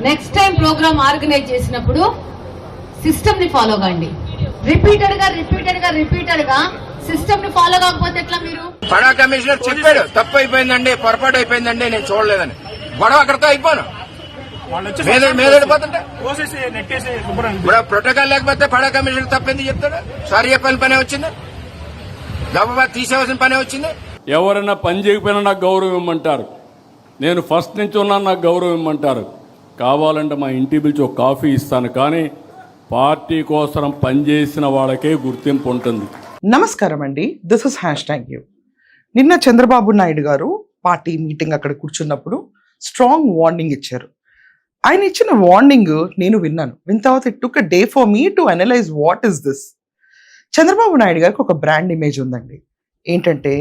Next time programme organise చేసినప్పుడు system ని follow కండి. రిపీటెడ్ గా సిస్టమ్ ని ఫాలో కాకపోతే ఎట్లా? మీరు పడా కమిషనర్ చెప్పాడు తప్పు అయిపోయిందండి, పొరపాటు అయిపోయిందండి, నేను చూడలేదని. గొడవ అక్కడితో అయిపోను. మీదడిపోతుంటే ఇప్పుడు ప్రోటోకాల్ లేకపోతే పడా కమిషనర్ తప్పింది చెప్తాడు. సారీ చెప్పాలని పనే వచ్చింది, గవర్నమెంట్ తీసేవలసిన పనే వచ్చింది. ఎవరైనా పని చేయకపోయినా నాకు గౌరవం ఇమ్మంటారు. నేను ఫస్ట్ నుంచి ఉన్నా నాకు గౌరవం ఇమ్మంటారు. కావాలంటే మా ఇంటి పిలిచి ఒక కాఫీ ఇస్తాను, కానీ పార్టీ కోసం పనిచేసిన వాళ్ళకే గుర్తింపు ఉంటుంది. నమస్కారం అండి, దిస్ ఇస్ #you. నిన్న చంద్రబాబు నాయుడు గారు పార్టీ మీటింగ్ అక్కడ కూర్చున్నప్పుడు స్ట్రాంగ్ వార్నింగ్ ఇచ్చారు. ఆయన ఇచ్చిన వార్నింగ్ నేను విన్నాను. విన్న తర్వాత it took a day for me to analyse what is this. Chandrababu Naidu గారికి ఒక బ్రాండ్ ఇమేజ్ ఉందండి. ఏంటంటే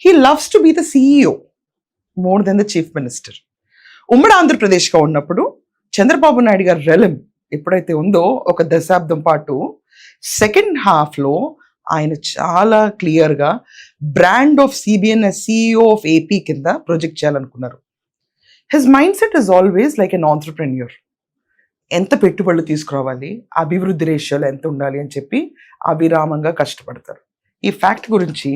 he loves to be the CEO more than the chief minister. ఉమ్మడి ఆంధ్రప్రదేశ్గా ఉన్నప్పుడు చంద్రబాబు నాయుడు గారి రెలమ్ ఎప్పుడైతే ఉందో ఒక దశాబ్దం పాటు సెకండ్ హాఫ్లో ఆయన చాలా క్లియర్గా brand of CBN CEO of AP కింద ప్రొజెక్ట్ చేయాలనుకున్నారు. His mind set is always like an entrepreneur. ఎంత పెట్టుబడులు తీసుకురావాలి, అభివృద్ధి రేషియోలు ఎంత ఉండాలి అని చెప్పి అవిరామంగా కష్టపడతారు. ఈ ఫ్యాక్ట్ గురించి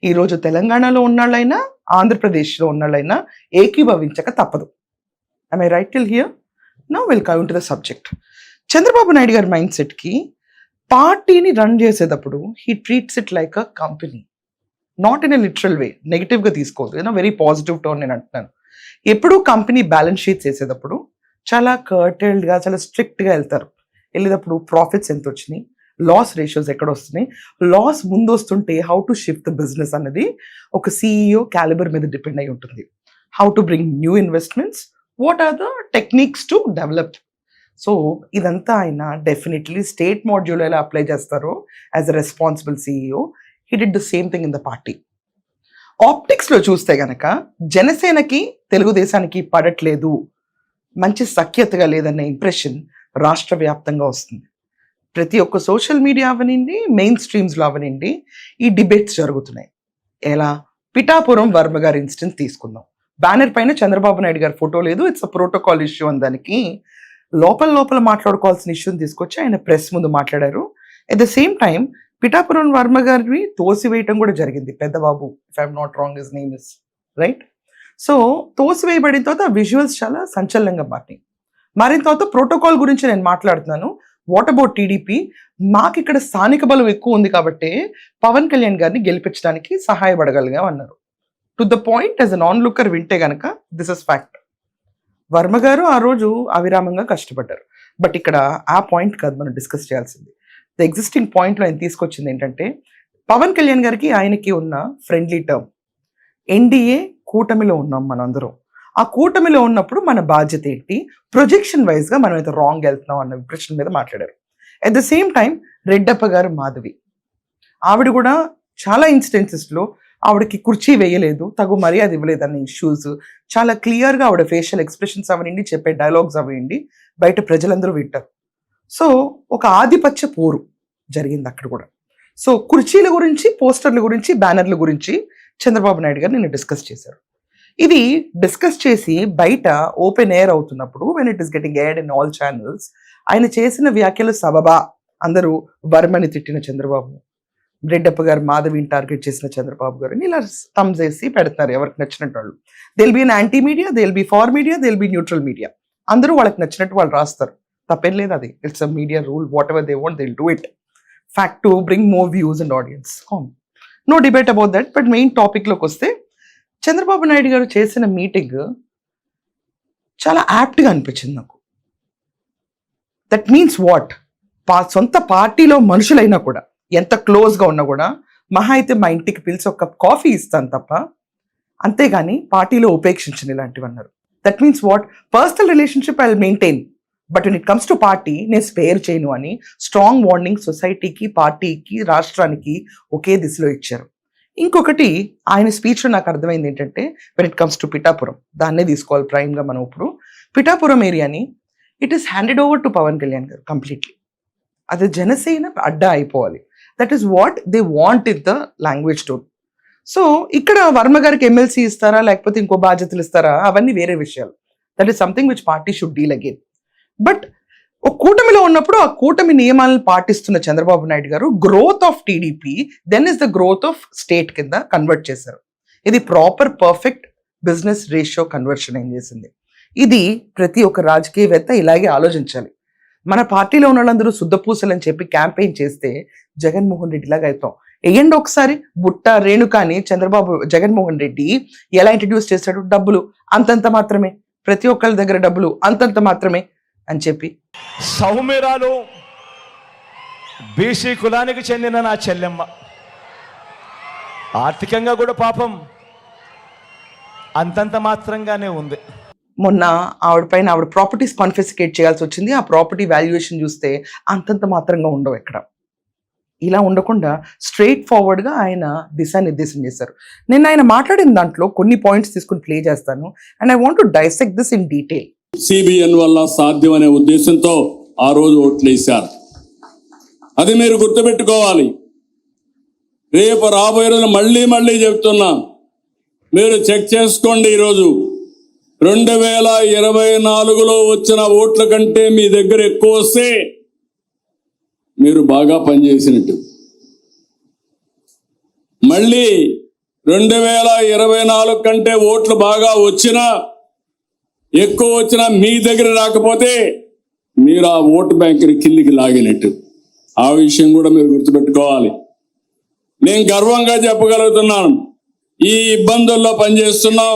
ఈరోజు తెలంగాణలో ఉన్నాళ్ళైనా ఆంధ్రప్రదేశ్లో ఉన్నాళ్ళైనా ఏకీభవించక తప్పదు. I right till here? Now will come to the subject. Chandrababu Naidu గారి మైండ్ సెట్కి పార్టీని రన్ చేసేటప్పుడు he treats it like a company, not in a literal way. నెగిటివ్గా తీసుకోవద్దు, ఏదో వెరీ పాజిటివ్ టోన్ నేను అంటున్నాను. ఎప్పుడూ కంపెనీ బ్యాలెన్స్ షీట్స్ వేసేటప్పుడు చాలా కర్టెల్డ్గా, చాలా స్ట్రిక్ట్గా వెళ్తారు. వెళ్ళేటప్పుడు ప్రాఫిట్స్ ఎంత వచ్చినాయి, లాస్ రేషియోస్ ఎక్కడ వస్తున్నాయి, లాస్ ముందు వస్తుంటే how to shift the business అనేది ఒక CEO క్యాలిబర్ మీద డిపెండ్ అయి ఉంటుంది. How to bring new investments, what are the techniques to develop. So ఇదంతా ఆయన డెఫినెట్లీ స్టేట్ మాడ్యూల్ ఎలా అప్లై చేస్తారో as a responsible CEO, he did the same thing in the party. ఆప్టిక్స్లో చూస్తే గనక జనసేనకి తెలుగుదేశానికి పడట్లేదు, మంచి సఖ్యతగా లేదన్న ఇంప్రెషన్ రాష్ట్ర వ్యాప్తంగా వస్తుంది. ప్రతి ఒక్క సోషల్ మీడియా అవనండి, మెయిన్ స్ట్రీమ్స్లో అవనండి, ఈ డిబేట్స్ జరుగుతున్నాయి. ఎలా? పిఠాపురం వర్మ గారి ఇన్సిడెంట్ తీసుకుందాం. బ్యానర్ పైన చంద్రబాబు నాయుడు గారి ఫోటో లేదు, ఇట్స్ అ ప్రోటోకాల్ ఇష్యూ అని దానికి లోపల మాట్లాడుకోవాల్సిన ఇష్యూని తీసుకొచ్చి ఆయన ప్రెస్ ముందు మాట్లాడారు. At the same time Pithapuram Varma గారిని తోసివేయటం కూడా జరిగింది. Peddababu, if I'm not wrong his name is, right? So తోసివేయబడిన తర్వాత విజువల్స్ చాలా సంచలనంగా మారిన తర్వాత ప్రోటోకాల్ గురించి నేను మాట్లాడుతున్నాను. What about TDP? మాకు ఇక్కడ స్థానిక బలం ఎక్కువ ఉంది కాబట్టి పవన్ కళ్యాణ్ గారిని గెలిపించడానికి సహాయపడగలిగాం అన్నారు. To the point, as a non looker వింటే గనక దిస్ ఇస్ ఫ్యాక్ట్. వర్మ గారు ఆ రోజు అవిరామంగా కష్టపడ్డారు. బట్ ఇక్కడ ఆ పాయింట్ కాదు మనం డిస్కస్ చేయాల్సింది. ద ఎగ్జిస్టింగ్ పాయింట్లో ఆయన తీసుకొచ్చింది ఏంటంటే పవన్ కళ్యాణ్ గారికి ఆయనకి ఉన్న ఫ్రెండ్లీ టర్మ్. NDA కూటమిలో ఉన్నాం మనందరం. ఆ కూటమిలో ఉన్నప్పుడు మన బాధ్యత ఏంటి, ప్రొజెక్షన్ వైజ్గా మనం అయితే రాంగ్ వెళ్తున్నాం అన్న ఇంప్రెషన్ మీద మాట్లాడారు. At the same time Reddappa గారు మాధవి, ఆవిడ కూడా చాలా ఇన్సిడెన్సెస్లో ఆవిడకి కుర్చీ వేయలేదు, తగు మర్యాద ఇవ్వలేదు అన్న ఇష్యూస్ చాలా క్లియర్గా ఆవిడ ఫేషియల్ ఎక్స్ప్రెషన్స్ అవనండి, చెప్పే డైలాగ్స్ అవ్వండి, బయట ప్రజలందరూ వింటారు. సో ఒక ఆధిపత్య పోరు జరిగింది అక్కడ కూడా. సో కుర్చీల గురించి, పోస్టర్ల గురించి, బ్యానర్ల గురించి చంద్రబాబు నాయుడు గారు నిన్న డిస్కస్ చేశారు. ఇది డిస్కస్ చేసి బయట ఓపెన్ ఎయిర్ అవుతున్నప్పుడు, when it is getting aired in all channels, ఆయన చేసిన వ్యాఖ్యలు సబబా? అందరూ వర్మని తిట్టిన చంద్రబాబు, రెడ్డప్ప గారు మాధవిని టార్గెట్ చేసిన చంద్రబాబు గారిని ఇలా థమ్స్ వేసి పెడతారు ఎవరికి నచ్చినట్టు వాళ్ళు. They'll be an anti media, they'll be for media, they'll be neutral media. అందరూ వాళ్ళకి నచ్చినట్టు వాళ్ళు రాస్తారు, తప్పేం లేదు. అది it's a media rule. Whatever they want they'll do it. Fact to bring more views and audiences, no debate about that. But main టాపిక్లోకి వస్తే చంద్రబాబు నాయుడు గారు చేసిన మీటింగ్ చాలా యాప్ట్గా అనిపించింది నాకు. That means what? సొంత పార్టీలో మనుషులైనా కూడా, ఎంత క్లోజ్గా ఉన్నా కూడా, మహా అయితే మా ఇంటికి పిలిచి ఒక కప్ కాఫీ ఇస్తాను తప్ప, అంతేగాని పార్టీలో ఉపేక్షించను ఇలాంటివి అన్నారు. That means what? Personal relationship I will maintain, but when it comes to party నేను స్పేర్ చేయను అని స్ట్రాంగ్ వార్నింగ్ సొసైటీకి, పార్టీకి, రాష్ట్రానికి ఒకే దిశలో ఇచ్చారు. ఇంకొకటి ఆయన స్పీచ్లో నాకు అర్థమైంది ఏంటంటే, when it comes to Pithapuram, దాన్నే తీసుకోవాలి ప్రైమ్గా మనం ఇప్పుడు. పిఠాపురం ఏరియాని it is handed over to Pawan Kalyan గారు కంప్లీట్లీ. అది జనసేన అడ్డా అయిపోవాలి. That is what they want in the language tone. So ఇక్కడ వర్మ గారికి ఎమ్మెల్సీ ఇస్తారా లేకపోతే ఇంకో బాధ్యతలు ఇస్తారా అవన్నీ వేరే విషయాలు. That is something which party should deal again. But ఒక కూటమిలో ఉన్నప్పుడు ఆ కూటమి నియమాలను పాటిస్తున్న చంద్రబాబు నాయుడు గారు growth of TDP then is the growth of state కింద కన్వర్ట్ చేశారు. ఇది proper perfect business ratio conversion ఏం చేసింది. ఇది ప్రతి ఒక్క రాజకీయవేత్త ఇలాగే ఆలోచించాలి. మన పార్టీలో ఉన్న వాళ్ళందరూ శుద్ధపూసలని చెప్పి క్యాంపెయిన్ చేస్తే జగన్మోహన్ రెడ్డి లాగా అవుతాం. వేయండి ఒకసారి బుట్ట రేణుకాని జగన్మోహన్ రెడ్డి ఎలా ఇంట్రడ్యూస్ చేశాడు, డబ్బులు అంతంత మాత్రమే, ప్రతి ఒక్కరి దగ్గర డబ్బులు అంతంత మాత్రమే అని చెప్పి. సౌమ్యరాలు బీసీ కులానికి చెందిన నా చెల్లెమ్మ ఆర్థికంగా కూడా పాపం అంతంత మాత్రంగానే ఉంది. మొన్న ఆవిడ ప్రాపర్టీస్ కాన్ఫిస్కేట్ చేయాల్సి వచ్చింది. ఆ ప్రాపర్టీ వాల్యుయేషన్ చూస్తే అంతంత మాత్రంగా ఉండవు ఎక్కడ. ఇలా ఉండకుండా స్ట్రైట్ ఫార్వర్డ్గా ఆయన దిశానిర్దేశం చేశారు. నేను ఆయన మాట్లాడిన దాంట్లో కొన్ని పాయింట్స్ తీసుకుని ప్లే చేస్తాను and I want to dissect this in detail. CBN వల్ల సాధ్యమనే ఉద్దేశంతో ఆ రోజు ఓట్లేశారు. అది మీరు గుర్తుపెట్టుకోవాలి. రేపు రాబోయే రోజు మళ్ళీ చెప్తున్నా, మీరు చెక్ చేసుకోండి. ఈరోజు 2024లో వచ్చిన ఓట్ల కంటే మీ దగ్గర ఎక్కువ వస్తే మీరు బాగా పనిచేసినట్టు. మళ్ళీ 2024 కంటే ఓట్లు బాగా వచ్చినా ఎక్కువ వచ్చినా మీ దగ్గర రాకపోతే మీరు ఆ ఓటు బ్యాంకుని కిందికి లాగినట్టు. ఆ విషయం కూడా మీరు గుర్తుపెట్టుకోవాలి. నేను గర్వంగా చెప్పగలుగుతున్నాను, ఈ ఇబ్బందుల్లో పనిచేస్తున్నాం,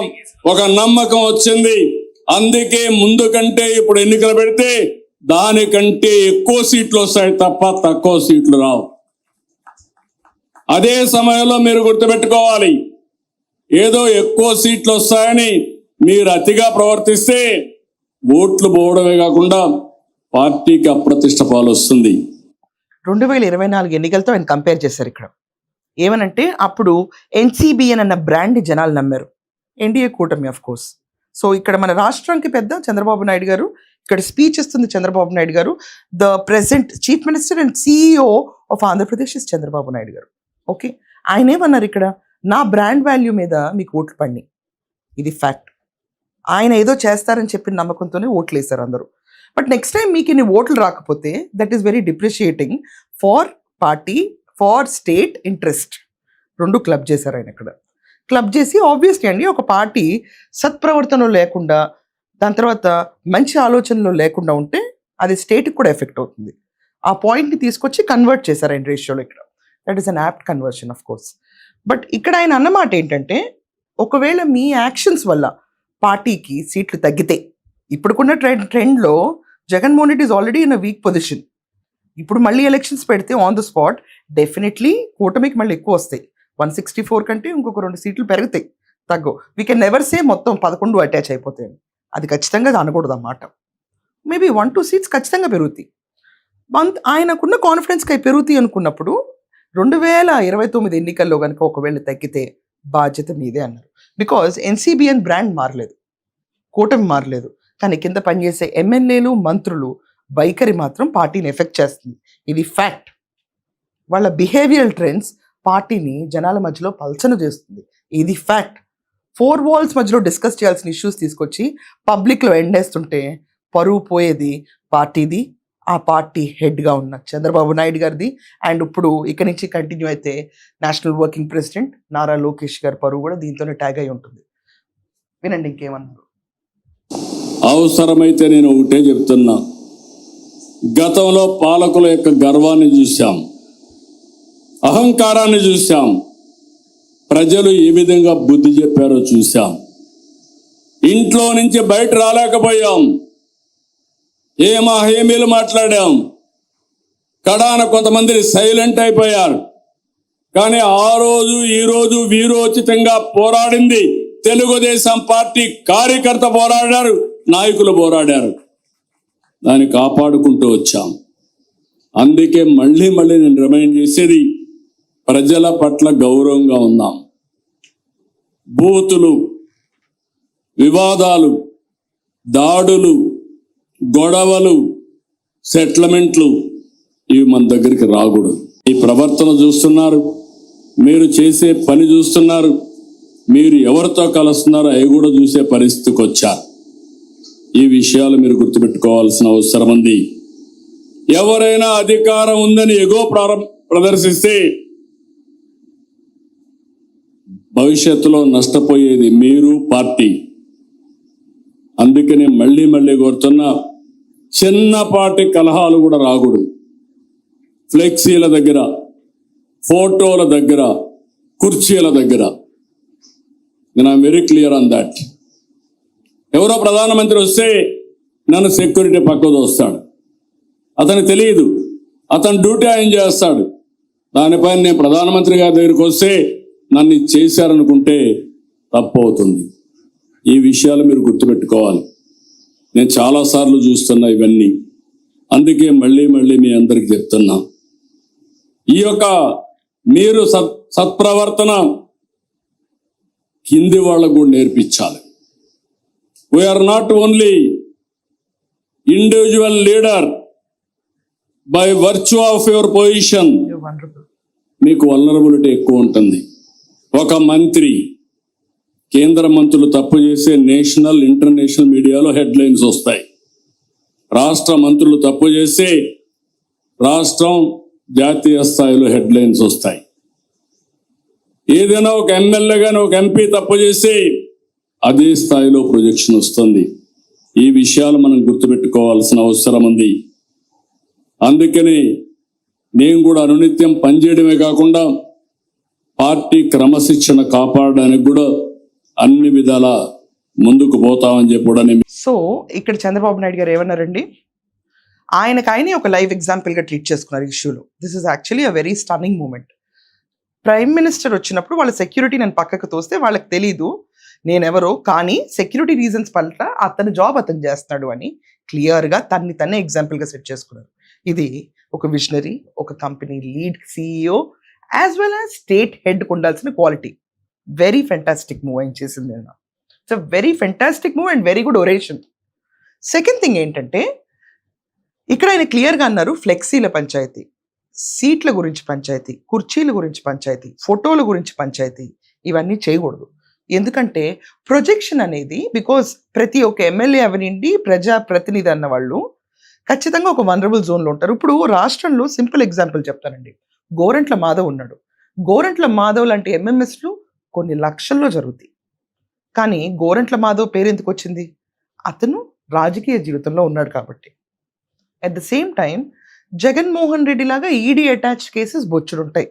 ఒక నమ్మకం వచ్చింది. అందుకే ముందు కంటే ఇప్పుడు ఎన్నికలు పెడితే దానికంటే ఎక్కువ సీట్లు వస్తాయి తప్ప తక్కువ సీట్లు రావు. అదే సమయంలో మీరు గుర్తుపెట్టుకోవాలి, ఏదో ఎక్కువ సీట్లు వస్తాయని మీరు అతిగా ప్రవర్తిస్తే ఓట్లు పోవడమే కాకుండా పార్టీకి అప్రతిష్ట పాలు వస్తుంది. 2024 ఎన్నికలతో ఆయన కంపేర్ చేశారు. ఇక్కడ ఏమనంటే అప్పుడు ఎన్సీబీఎన్ అన్న బ్రాండ్ జనాలు నమ్మారు, ఎన్డీఏ కూటమి ఆఫ్ కోర్స్. సో ఇక్కడ మన రాష్ట్రానికి పెద్ద చంద్రబాబు నాయుడు గారు, ఇక్కడ స్పీచ్ ఇస్తుంది చంద్రబాబు నాయుడు గారు. The present chief minister and CEO of Andhra Pradesh is Chandrababu Naidu గారు. ఓకే, ఆయన ఏమన్నారు ఇక్కడ, నా బ్రాండ్ వాల్యూ మీద మీకు ఓట్లు పడినాయి, ఇది ఫ్యాక్ట్. ఆయన ఏదో చేస్తారని చెప్పిన నమ్మకంతోనే ఓట్లు వేశారు అందరూ. బట్ నెక్స్ట్ టైం మీకు ఇన్ని ఓట్లు రాకపోతే that is very depreciating for party, for state interest. రెండు క్లబ్ చేశారు ఆయన ఇక్కడ. క్లబ్ చేసి ఆబ్వియస్లీ అండి ఒక పార్టీ సత్ప్రవర్తనలో లేకుండా, దాని తర్వాత మంచి ఆలోచనలో లేకుండా ఉంటే అది స్టేట్కి కూడా ఎఫెక్ట్ అవుతుంది. ఆ పాయింట్ని తీసుకొచ్చి కన్వర్ట్ చేశారు ఆయన రేషియోలో ఇక్కడ. That is an apt conversion of course. But ఇక్కడ ఆయన అన్నమాట ఏంటంటే, ఒకవేళ మీ యాక్షన్స్ వల్ల పార్టీకి సీట్లు తగ్గితే, ఇప్పుడుకున్న ట్రెండ్లో Jaganmohan Reddy is already in a week position. ఇప్పుడు మళ్ళీ ఎలక్షన్స్ పెడితే ఆన్ ద స్పాట్ డెఫినెట్లీ కూటమికి మళ్ళీ ఎక్కువ వస్తాయి. 164 కంటే ఇంకొక 2 సీట్లు పెరుగుతాయి, తగ్గవు. వీ కెన్ నెవర్ సే మొత్తం 11 అటాచ్ అయిపోతాయి. అది ఖచ్చితంగా అనకూడదు అన్నమాట. మేబీ 1-2 సీట్స్ ఖచ్చితంగా పెరుగుతాయి. ఆయనకున్న కాన్ఫిడెన్స్కి అవి పెరుగుతాయి అనుకున్నప్పుడు 2029 ఎన్నికల్లో కనుక ఒకవేళ తగ్గితే బాధ్యత మీదే అన్నారు. బికాజ్ ఎన్సీబీఎన్ బ్రాండ్ మారలేదు, కూటమి మారలేదు, కానీ కింద పనిచేసే ఎమ్మెల్యేలు, మంత్రులు వైఖరి మాత్రం పార్టీని ఎఫెక్ట్ చేస్తుంది. ఇది ఫ్యాక్ట్. వాళ్ళ బిహేవియరల్ ట్రెండ్స్ పార్టీని జనాల మధ్యలో పల్చన చేస్తుంది. ఇది ఫ్యాక్ట్. 4 వాల్స్ మధ్యలో డిస్కస్ చేయాల్సిన ఇష్యూస్ తీసుకొచ్చి పబ్లిక్లో ఎండేస్తుంటే పరువు పోయేది పార్టీది, ఆ పార్టీ హెడ్గా ఉన్న చంద్రబాబు నాయుడు గారిది. అండ్ ఇప్పుడు ఇక్కడి నుంచి కంటిన్యూ అయితే national working president Nara Lokesh గారి పరువు కూడా దీంతోనే ట్యాగ్ అయి ఉంటుంది. వినండి ఇంకేమన్నారు. అవసరమైతే నేను ఒకటే చెప్తున్నా, గతంలో పాలకుల యొక్క గర్వాన్ని చూశాం, అహంకారాన్ని చూశాం, ప్రజలు ఏ విధంగా బుద్ధి చెప్పారో చూశాం. ఇంట్లో నుంచి బయట రాలేకపోయాం, హామీలు మాట్లాడాం, కడాన కొంతమంది సైలెంట్ అయిపోయారు. కానీ ఆ రోజు ఈ రోజు వీరోచితంగా పోరాడింది తెలుగుదేశం పార్టీ కార్యకర్త పోరాడారు, నాయకులు పోరాడారు. దాన్ని కాపాడుకుంటూ వచ్చాం. అందుకే మళ్ళీ నేను రిమైండ్ చేసేది, ప్రజల పట్ల గౌరవంగా ఉందాం. బూతులు, వివాదాలు, దాడులు, గొడవలు, సెటిల్మెంట్లు ఇవి మన దగ్గరికి రాకూడదు. ఈ ప్రవర్తన చూస్తున్నారు, మీరు చేసే పని చూస్తున్నారు, మీరు ఎవరితో కలుస్తున్నారో అవి కూడా చూసే పరిస్థితికి వచ్చారు. ఈ విషయాలు మీరు గుర్తుపెట్టుకోవాల్సిన అవసరం ఉంది. ఎవరైనా అధికారం ఉందని ఎగో ప్రదర్శిస్తే భవిష్యత్తులో నష్టపోయేది మీరు, పార్టీ. అందుకని మళ్ళీ కోరుతున్నా, చిన్నపాటి కలహాలు కూడా రాకూడదు. ఫ్లెక్సీల దగ్గర, ఫోటోల దగ్గర, కుర్చీల దగ్గర. నేను I'm very clear on that. ఎవరో ప్రధానమంత్రి వస్తే నన్ను సెక్యూరిటీ పక్కకు వస్తాడు. అతనికి తెలియదు, అతను డ్యూటీ ఆయన చేస్తాడు. దానిపైన నేను ప్రధానమంత్రి గారి దగ్గరికి వస్తే నన్ను చేశారనుకుంటే తప్పు అవుతుంది. ఈ విషయాలు మీరు గుర్తుపెట్టుకోవాలి. నేను చాలాసార్లు చూస్తున్నా ఇవన్నీ. అందుకే మళ్ళీ మీ అందరికి చెప్తున్నా, ఈ యొక్క మీరు సత్ప్రవర్తన కింది వాళ్ళకు కూడా నేర్పించాలి. We are not only individual leader by virtue of your position. మీకు వల్నరబిలిటీ ఎక్కువ ఉంటుంది. ఒక మంత్రి, కేంద్ర మంత్రులు తప్పు చేసే నేషనల్, ఇంటర్నేషనల్ మీడియాలో హెడ్లైన్స్ వస్తాయి. రాష్ట్ర మంత్రులు తప్పు చేస్తే రాష్ట్రం, జాతీయ స్థాయిలో హెడ్లైన్స్ వస్తాయి. ఏదైనా ఒక ఎమ్మెల్యే కానీ ఒక ఎంపీ తప్పు చేస్తే అదే స్థాయిలో ప్రొజెక్షన్ వస్తుంది. ఈ విషయాలు మనం గుర్తుపెట్టుకోవాల్సిన అవసరం ఉంది. అందుకని నేను కూడా అనునిత్యం పనిచేయడమే కాకుండా పార్టీ క్రమశిక్షణ కాపాడడానికి కూడా అన్ని విధాల ముందుకు పోతామని చెప్పి కూడా నేను. సో ఇక్కడ చంద్రబాబు నాయుడు గారు ఏమన్నారండి, ఆయనకి ఒక లైవ్ ఎగ్జాంపుల్ గా ట్రీట్ చేసుకున్నారు ఇష్యూలో. This is actually a very stunning moment. Prime minister వచ్చినప్పుడు వాళ్ళ సెక్యూరిటీ నేను పక్కకు తోస్తే వాళ్ళకి తెలీదు నేనెవరో, కానీ సెక్యూరిటీ రీజన్స్ పట్ల అతని జాబ్ అతను చేస్తున్నాడు అని క్లియర్గా తన్నే ఎగ్జాంపుల్గా సెట్ చేసుకున్నారు. ఇది ఒక విజనరీ, ఒక company lead CEO as well as state హెడ్కి ఉండాల్సిన క్వాలిటీ. వెరీ ఫెంటాస్టిక్ మూవ్ ఆయన చేసింది. నేను it's a very fantastic move and very good oration. Second thing ఏంటంటే, ఇక్కడ ఆయన క్లియర్గా అన్నారు, ఫ్లెక్సీల పంచాయతీ, సీట్ల గురించి పంచాయతీ, కుర్చీల గురించి పంచాయతీ, ఫోటోల గురించి పంచాయతీ, ఇవన్నీ చేయకూడదు. ఎందుకంటే ప్రొజెక్షన్ అనేది, బికాజ్ ప్రతి ఒక్క ఎమ్మెల్యే అవనండి, ప్రజా ప్రతినిధి అన్న వాళ్ళు ఖచ్చితంగా ఒక వనరబుల్ జోన్లో ఉంటారు. ఇప్పుడు రాష్ట్రంలో సింపుల్ ఎగ్జాంపుల్ చెప్తానండి. గోరంట్ల మాధవ్ ఉన్నాడు. గోరంట్ల మాధవ్ లాంటి MMSలు కొన్ని లక్షల్లో జరుగుతాయి. కానీ గోరంట్ల మాధవ్ పేరు ఎందుకు వచ్చింది? అతను రాజకీయ జీవితంలో ఉన్నాడు కాబట్టి. At the same time Jaganmohan Reddy లాగా ఈడీ అటాచ్ కేసెస్ బొచ్చుడుంటాయి.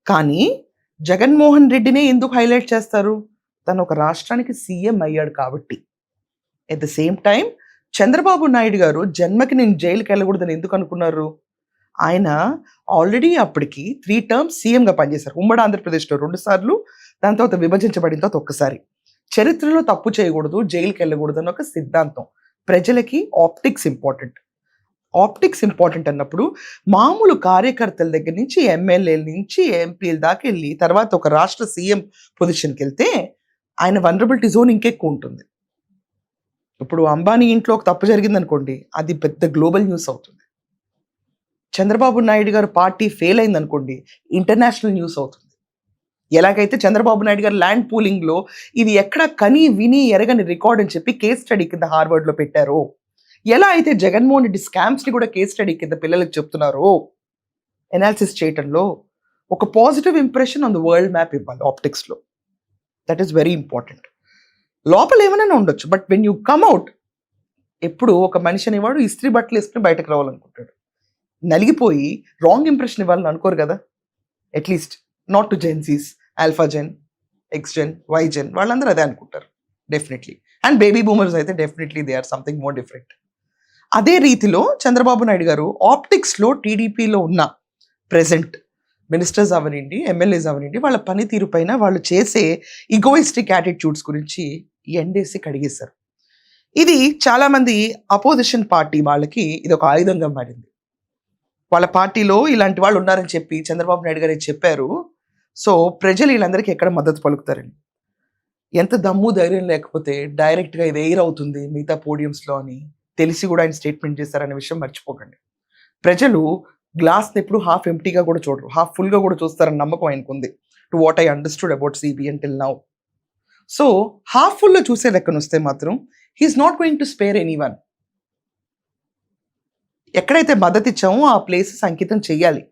కానీ జగన్మోహన్ రెడ్డినే ఎందుకు హైలైట్ చేస్తారు? తను ఒక రాష్ట్రానికి సీఎం అయ్యాడు కాబట్టి. At the same time Chandrababu Naidu గారు జన్మకి నేను జైలుకి వెళ్ళకూడదని ఎందుకు అనుకున్నారు? ఆయన ఆల్రెడీ అప్పటికి 3 terms సీఎంగా పనిచేశారు. ఉమ్మడి ఆంధ్రప్రదేశ్లో 2 సార్లు, దాని తర్వాత విభజించబడిన తర్వాత ఒక్కసారి. చరిత్రలో తప్పు చేయకూడదు, జైలుకి వెళ్ళకూడదు అని ఒక సిద్ధాంతం. ప్రజలకి ఆప్టిక్స్ ఇంపార్టెంట్. ఆప్టిక్స్ ఇంపార్టెంట్ అన్నప్పుడు మామూలు కార్యకర్తల దగ్గర నుంచి ఎమ్మెల్యేల నుంచి ఎంపీల దాకా వెళ్ళి తర్వాత ఒక రాష్ట్ర సీఎం పొజిషన్కి వెళ్తే ఆయన వనరబిలిటీ జోన్ ఇంకెక్కువ ఉంటుంది. ఇప్పుడు అంబానీ ఇంట్లో ఒక తప్పు జరిగింది అనుకోండి, అది పెద్ద గ్లోబల్ న్యూస్ అవుతుంది. చంద్రబాబు నాయుడు గారు పార్టీ ఫెయిల్ అయింది అనుకోండి, ఇంటర్నేషనల్ న్యూస్ అవుతుంది. ఎలాగైతే చంద్రబాబు నాయుడు గారు ల్యాండ్ పూలింగ్లో ఇది ఎక్కడ కని విని ఎరగని రికార్డ్ అని చెప్పి కేస్ స్టడీ కింద హార్వర్డ్లో పెట్టారో, ఎలా అయితే జగన్మోహన్ రెడ్డి స్కామ్స్ని కూడా కేస్ స్టడీ కింద పిల్లలకు చెప్తున్నారో, ఎనాలిసిస్ చేయటంలో ఒక positive impression on the world map ఇవ్వాలి ఆప్టిక్స్లో. That is very important. లోపల ఏమైనా ఉండొచ్చు, but when you come out, ఎప్పుడు ఒక మనిషి అనేవాడు ఇస్త్రీ బట్టలు వేసుకుని బయటకు రావాలనుకుంటాడు. నలిగిపోయి రాంగ్ ఇంప్రెషన్ ఇవ్వాలని అనుకోరు కదా. At least not to gen Zs, alpha gen, X gen, Y gen, వాళ్ళందరూ అదే అనుకుంటారు డెఫినెట్లీ. అండ్ బేబీ బూమర్స్ అయితే definitely they are something more different. అదే రీతిలో చంద్రబాబు నాయుడు గారు ఆప్టిక్స్లో టీడీపీలో ఉన్న ప్రెజెంట్ మినిస్టర్స్ అవనండి, ఎమ్మెల్యేస్ అవనండి, వాళ్ళ పనితీరు పైన వాళ్ళు చేసే ఈగోయిస్టిక్ యాటిట్యూడ్స్ గురించి ఎండేసి కడిగేశారు. ఇది చాలామంది అపోజిషన్ పార్టీ వాళ్ళకి ఇది ఒక ఆయుధంగా మారింది. వాళ్ళ పార్టీలో ఇలాంటి వాళ్ళు ఉన్నారని చెప్పి చంద్రబాబు నాయుడు గారు చెప్పారు. సో ప్రజలు వీళ్ళందరికీ ఎక్కడ మద్దతు పలుకుతారండి? ఎంత దమ్ము ధైర్యం లేకపోతే డైరెక్ట్గా ఇది ఎయిర్ అవుతుంది మిగతా పోడియంస్లో అని తెలిసి కూడా ఆయన స్టేట్మెంట్ చేశారనే విషయం మర్చిపోకండి. ప్రజలు గ్లాస్ని ఎప్పుడు హాఫ్ ఎంప్టీగా కూడా చూడరు, హాఫ్ ఫుల్గా కూడా చూస్తారని నమ్మకం ఆయనకు ఉంది. To what I understood about CBN till now. So half ఫుల్లో చూసే లెక్కన వస్తే మాత్రం he is not going to spare anyone. ఎక్కడైతే మద్దతు ఇచ్చామో ఆ ప్లేసెస్ అంకితం చేయాలి.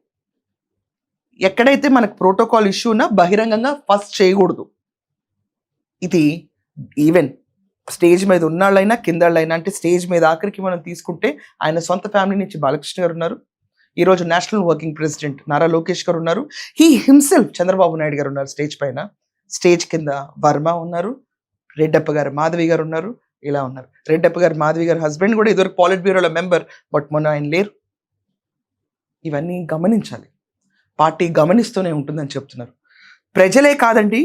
ఎక్కడైతే మనకు ప్రోటోకాల్ ఇష్యూ ఉన్నా బహిరంగంగా ఫస్ట్ చేయకూడదు. ఇది ఈవెన్ స్టేజ్ మీద ఉన్నాళ్ళైనా కిందాళ్ళైనా, అంటే స్టేజ్ మీద ఆఖరికి మనం తీసుకుంటే ఆయన సొంత ఫ్యామిలీ నుంచి బాలకృష్ణ గారు ఉన్నారు, ఈరోజు national working president Nara Lokesh గారు ఉన్నారు, హీ హిమ్సెల్ఫ్ చంద్రబాబు నాయుడు గారు ఉన్నారు స్టేజ్ పైన, స్టేజ్ కింద వర్మ ఉన్నారు, రెడ్డప్ప గారు మాధవి గారు ఉన్నారు, ఇలా ఉన్నారు. రెడ్డప్ప గారు మాధవి గారు హస్బెండ్ కూడా ఇదివరకు పాలిట్ బ్యూరోలో మెంబర్, బట్ మొన్న ఆయన లేరు. ఇవన్నీ గమనించాలి, పార్టీ గమనిస్తూనే ఉంటుందని చెప్తున్నారు. ప్రజలే కాదండి,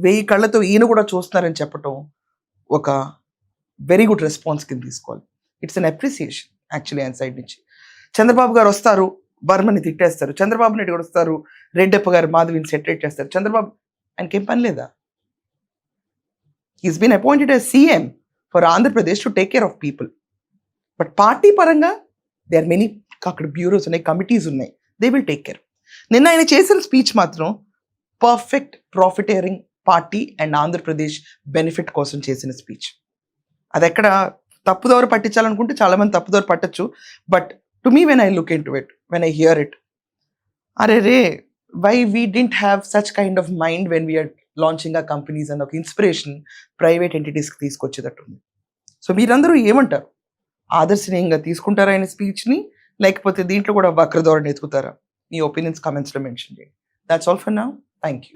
1000 కళ్ళతో ఈయన కూడా చూస్తున్నారని చెప్పటం ఒక వెరీ గుడ్ రెస్పాన్స్ కింద తీసుకోవాలి. ఇట్స్ అన్ అప్రిసియేషన్ యాక్చువల్లీ ఆయన సైడ్ నుంచి. చంద్రబాబు గారు వస్తారు, వర్మని తిట్టేస్తారు, చంద్రబాబు నాయుడు గారు వస్తారు, రెడ్డప్ప గారు మాధవిని సెటరేట్ చేస్తారు. చంద్రబాబు ఆయనకి ఏం పని లేదా? He's been appointed as CM for Andhra Pradesh to take care of people. But party పరంగా దే ఆర్ మెనీ, అక్కడ బ్యూరోస్ ఉన్నాయి, కమిటీస్ ఉన్నాయి, దే విల్ టేక్ కేర్. నిన్న ఆయన చేసిన స్పీచ్ మాత్రం perfect profiteering party and Andhra Pradesh benefit కోసం చేసిన స్పీచ్. అది ఎక్కడ తప్పుదోవ పట్టించాలనుకుంటే చాలామంది తప్పుదోవ పట్టచ్చు, but to me when I look in to it, when I hear it, అరే రే why we didn't have such kind of mind when we're launching ఆ కంపెనీస్ అన్న ఒక ఇన్స్పిరేషన్ ప్రైవేట్ ఎంటిటీస్కి తీసుకొచ్చేటట్టు ఉంది. సో మీరందరూ ఏమంటారు? ఆదర్శనీయంగా తీసుకుంటారా ఆయన స్పీచ్ని, లేకపోతే దీంట్లో కూడా వక్రధోరణి ఎత్తుకుతారా? మీ ఒపీనియన్స్ కామెంట్స్లో మెన్షన్ చేయండి. That's all for now. Thank you.